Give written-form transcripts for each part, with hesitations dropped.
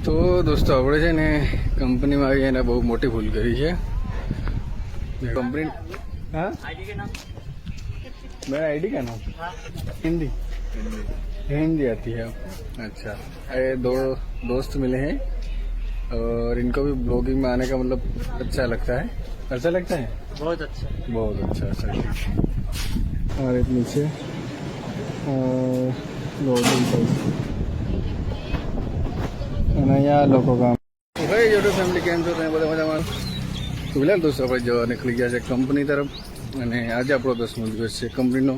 તો દોસ્તો આપણે છે ને કંપનીમાં આવી એને બહુ મોટી ભૂલ કરી છે कंपनी। हाँ मेरा आईडी का नाम हिंदी हिंदी आती है। अच्छा, ये दो दोस्त मिले हैं और इनको भी ब्लॉगिंग में आने का मतलब अच्छा लगता है। अच्छा लगता है, बहुत अच्छा बहुत अच्छा। अच्छा ठीक है। और एक नीचे यहाँ लोगों का भाई यूट्यूब फैमिली केम छो બધા મજામાં। તો બિલાલ દોસ્તો આપણે જવા નીકળી ગયા છે કંપની તરફ અને આજે આપણો 10મો દિવસ છે કંપનીનો।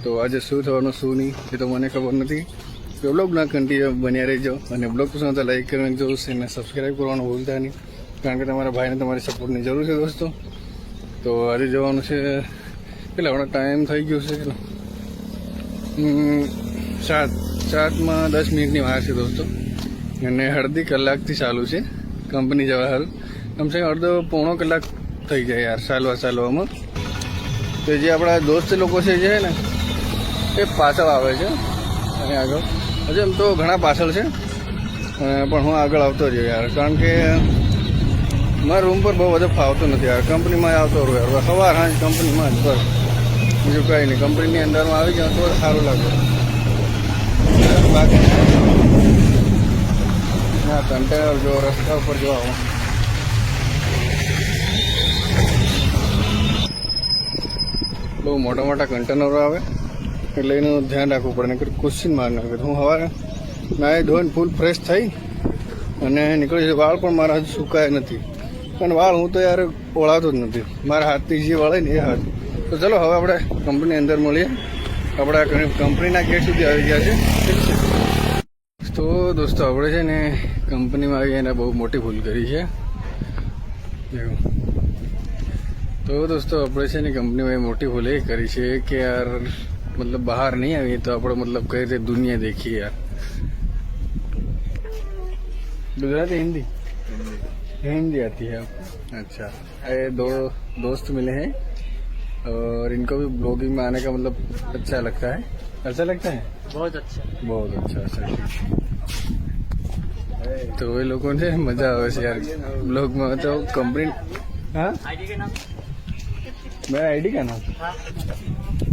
તો આજે શું થવાનું શું નહીં એ તો મને ખબર નથી। તો બ્લોગના કન્ટિન્યુ બન્યા રહેજો અને બ્લોગ પસંદ તો લાઈક કરવાનું જોશ અને સબસ્ક્રાઈબ કરવાનું ભૂલતા નહીં, કારણ કે તમારા ભાઈને તમારી સપોર્ટની જરૂર છે દોસ્તો। તો આજે જવાનું છે કેટલા હમણાં ટાઈમ થઈ ગયો છે 7:10 વાર છે દોસ્તો અને અડધી કલાકથી ચાલુ છે કંપની જવા હારું। કમ સે કમ અડધો પોણો કલાક થઈ જાય યાર ચાલવામાં। તો જે આપણા દોસ્ત લોકો છે જે ને એ પાછળ આવે છે અને આગળ હજુ એમ તો ઘણા પાછળ છે પણ હું આગળ આવતો જ યાર, કારણ કે મારા રૂમ પર બહુ બધો ફાવતો નથી યાર। કંપનીમાં આવતો રહું યાર, સવાર સાંજ કંપનીમાં જ બસ, બીજું કંઈ નહીં। કંપનીની અંદરમાં આવી જાવ તો સારું લાગે। બાકી ના કન્ટેનર જો રસ્તા ઉપર જો આવો બહુ મોટા મોટા કન્ટેનરો આવે એટલે એનું ધ્યાન રાખવું પડે, નકર ક્વેશ્ચન માર નાખે। હું સવારે નાહી ધોઈને ફૂલ ફ્રેશ થઈ અને નીકળી વાળ પણ મારા હજુ સુકાય નથી, અને વાળ હું તો યાર ઓળાતો જ નથી, મારા હાથથી જે વળે ને એ હાથ। તો ચલો હવે આપણે કંપની અંદર મળીએ। આપણા કંપનીના ગેટ સુધી આવી ગયા છે, ઠીક છે। તો દોસ્તો આપણે છે ને કંપનીમાં આવી એને બહુ મોટી ભૂલ કરી છે। તો દોસ્તો આપણે છે ને કંપનીમાં મોટી ભૂલ એ કરી છે કે યાર मतलब बाहर नहीं आवी तो આપણે मतलब कई રીતે दुनिया देखिए यार। गुजराती हिंदी हिंदी आती है। अच्छा, ये दो दोस्त मिले हैं और इनको भी ब्लॉगिंग में आने का मतलब अच्छा लगता है। अच्छा लगता है, बहुत अच्छा बहुत अच्छा। अच्छा ठीक है। तो ये लोगों ने मजा આવે છે यार ब्लॉग में। तो कंपनी हाँ आईडी का नाम मेरा आईडी का नाम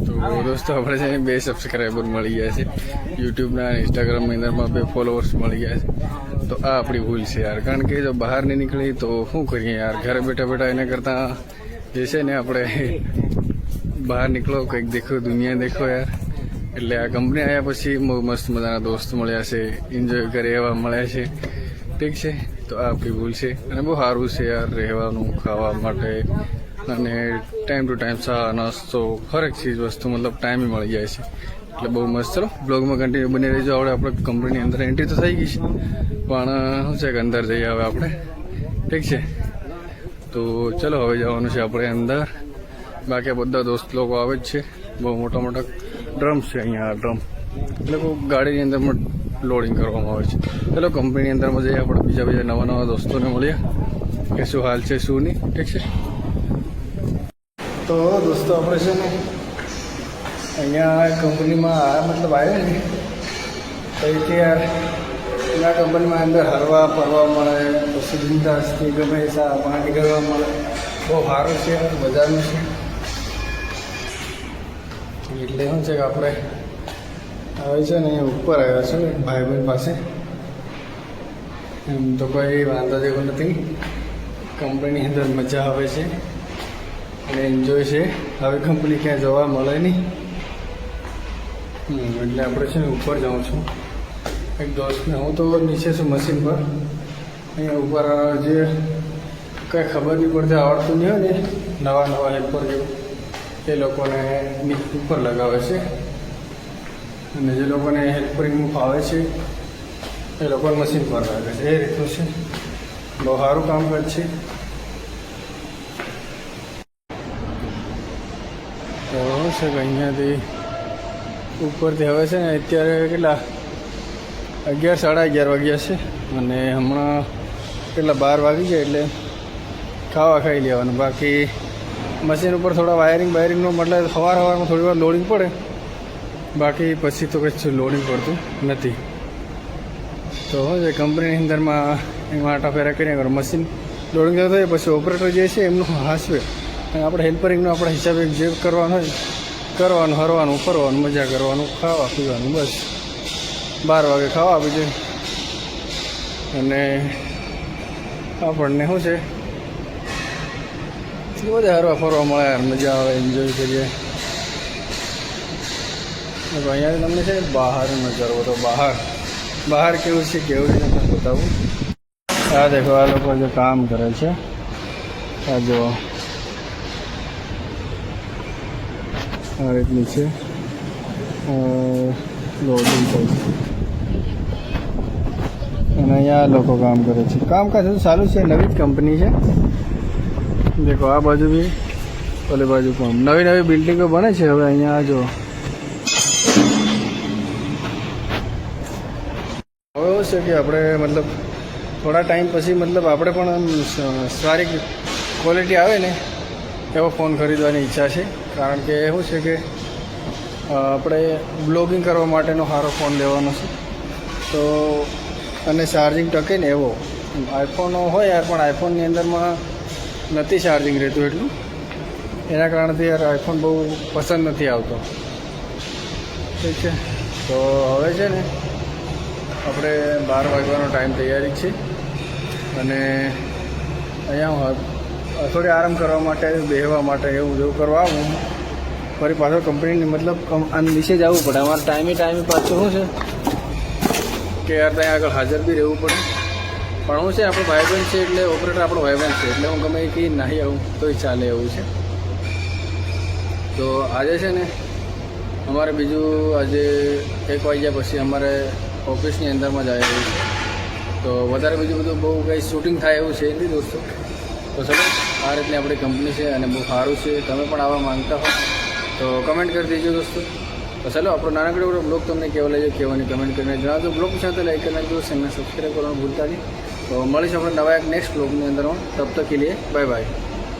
તો દોસ્તો આપણે છે 2 સબસ્ક્રાઈબર મળી ગયા છે યુટ્યુબના અને ઇન્સ્ટાગ્રામની અંદરમાં 2 ફોલોઅર્સ મળી ગયા છે। તો આ આપણી ભૂલ છે યાર, કારણ કે જો બહાર નહીં નીકળી તો શું કરીએ યાર, ઘરે બેઠા બેઠા એના કરતાં જે છે ને આપણે બહાર નીકળો, કંઈક દેખો, દુનિયા દેખો યાર। એટલે આ કંપની આવ્યા પછી મસ્ત મજાના દોસ્ત મળ્યા છે, એન્જોય કરે એવા મળ્યા છે, ઠીક છે। તો આ આપણી ભૂલ છે અને બહુ સારું છે યાર રહેવાનું, ખાવા માટે અને ટાઈમ ટુ ટાઈમ ચા નાસ્તો હરેક ચીજ વસ્તુ મતલબ ટાઈમે મળી જાય છે, એટલે બહુ મસ્ત। ચલો બ્લોગમાં કન્ટિન્યુ બની રહેજો। આપણે કંપનીની અંદર એન્ટ્રી તો થઈ ગઈ છે પણ શું છે કે અંદર જઈએ હવે આપણે, ઠીક છે। તો ચલો હવે જવાનું છે આપણે અંદર। બાકી બધા દોસ્ત લોકો આવે જ છે, બહુ મોટા મોટા ડ્રમ્સ છે અહીંયા, ડ્રમ એટલે કોઈ ગાડીની અંદરમાં લોડિંગ કરવામાં આવે છે। ચલો કંપનીની અંદરમાં જઈએ, આપણે બીજા નવા દોસ્તોને મળીએ કે શું હાલ છે શું નહીં, ઠીક છે। તો દોસ્તો આપણે છે ને અહીંયા કંપનીમાં મતલબ આવ્યા ને તો યાર આ કંપનીમાં અંદર હરવા ફરવા મળે, પછી બિંદાસથી ગમે ચા પાણી કરવા મળે, બહુ સારું છે, મજાનું છે। એટલે શું છે કે આપણે આવે છે ને ઉપર આવ્યા છે ભાઈબંધ પાસે, એમ તો કોઈ વાંધો જેવું નથી, કંપનીની અંદર મજા આવે છે અને એન્જોય છે। હવે કંપની ક્યાં જવા મળે નહીં એટલે આપણે છે ને ઉપર જાઉં છું એક દોસ્તને। હું તો નીચે છું મશીન પર, અહીંયા ઉપર જે કંઈ ખબર નહીં પડતી, આવડતું નહીં હોય ને નવા હેલ્પર જેવું, એ લોકોને ઉપર લગાવે છે અને જે લોકોને હેલ્પરિંગનું ફાવે છે એ લોકોને મશીન પર લાગે છે, એ રીતનું છે। બહુ સારું કામકાજ છે। તો છે કે અહીંયાથી ઉપરથી હવે છે ને અત્યારે કેટલા 11 સાડા 11 વાગ્યા છે અને હમણાં કેટલા 12 વાગી જાય એટલે ખાવા ખાઈ લેવાનું। બાકી મશીન ઉપર થોડા વાયરિંગનો મતલબ સવારમાં થોડી વાર લોડિંગ પડે, બાકી પછી તો કંઈ લોડિંગ પડતું નથી। તો તો શું છે કંપનીની અંદરમાં એમાં આટા ફેરા કર્યા કરો મશીન લોડિંગ થતું પછી ઓપરેટર જે છે એમનું હાંસવે અને આપણે હેલ્પરિંગનું આપણા હિસાબે જે કરવાનું હોય કરવાનું, હરવાનું, ફરવાનું, મજા કરવાનું, ખાવા પીવાનું, બસ 12 વાગે ખાવા આપી દે અને આપણને શું છે બધા હરવા ફરવા મળે યાર, મજા આવે, એન્જોય કરીએ. અહીંયા તમને છે ને બહાર નજારો તો બહાર કેવું છે કેવું છે તમને બતાવું. આ દેખો આ લોકો જે કામ કરે છે આ જો આ રીતની છે લોડિંગ થાય છે અને અહીંયા લોકો કામ કરે છે. કામકાજ હજુ ચાલુ છે, નવી જ કંપની છે. દેખો આ બાજુ બી ઓલી બાજુ પણ નવી બિલ્ડિંગો બને છે. હવે અહીંયા જો હવે એવું છે કે આપણે મતલબ થોડા ટાઈમ પછી મતલબ આપણે પણ સારી ક્વોલિટી આવે ને એવો ફોન ખરીદવાની ઈચ્છા છે. કારણ કે એવું છે કે આપણે બ્લોગિંગ કરવા માટેનો સારો ફોન લેવાનો છે તો અને ચાર્જિંગ ટકે ને એવો. આઈફોન હોય યાર પણ આઈફોનની અંદરમાં નથી ચાર્જિંગ રહેતું એટલું, એના કારણથી યાર આઈફોન બહુ પસંદ નથી આવતો. ઠીક છે, તો હવે છે ને આપણે 12 વાગ્યાનો ટાઈમ તૈયારી છે અને અહીંયા થોડી આરામ કરવા માટે, બેસવા માટે એવું જેવું કરવા આવું. ફરી પાછો કંપનીની મતલબ નીચે જવું પડે. અમારે ટાઈમે પાછું શું છે કે યાર ત્યાં આગળ હાજર બી રહેવું પડે. પણ હું છે આપણો ભાઈબંધ છે એટલે ઓપરેટર આપણો ભાઈબંધ છે એટલે હું ગમે એ કંઈ નહીં આવું તોય ચાલે એવું છે. તો આજે છે ને અમારે બીજું આજે 1 વાગ્યા પછી અમારે ઓફિસની અંદરમાં જાય એવું છે. તો વધારે બીજું બધું બહુ કંઈ શૂટિંગ થાય એવું છે નહીં દોસ્તો. તો ચલો આ રીતની આપણી કંપની છે અને બહુ સારું છે. તમે પણ આવવા માંગતા હો તો કમેન્ટ કરી દેજો દોસ્તો. તો ચાલો આપણો નાનકડો બ્લોગ તમને કેવો લાગ્યો કહેવાની કમેન્ટ કરીને જણાવજો. બ્લોગ સાથે લાઈક કરી નાખજો, ચેનલને સબસ્ક્રાઈબ કરવાનું ભૂલતા નહીં. તો મળીશું આપણે નવા એક નેક્સ્ટ બ્લોગની અંદરમાં. તબ તક કે લીએ બાય બાય.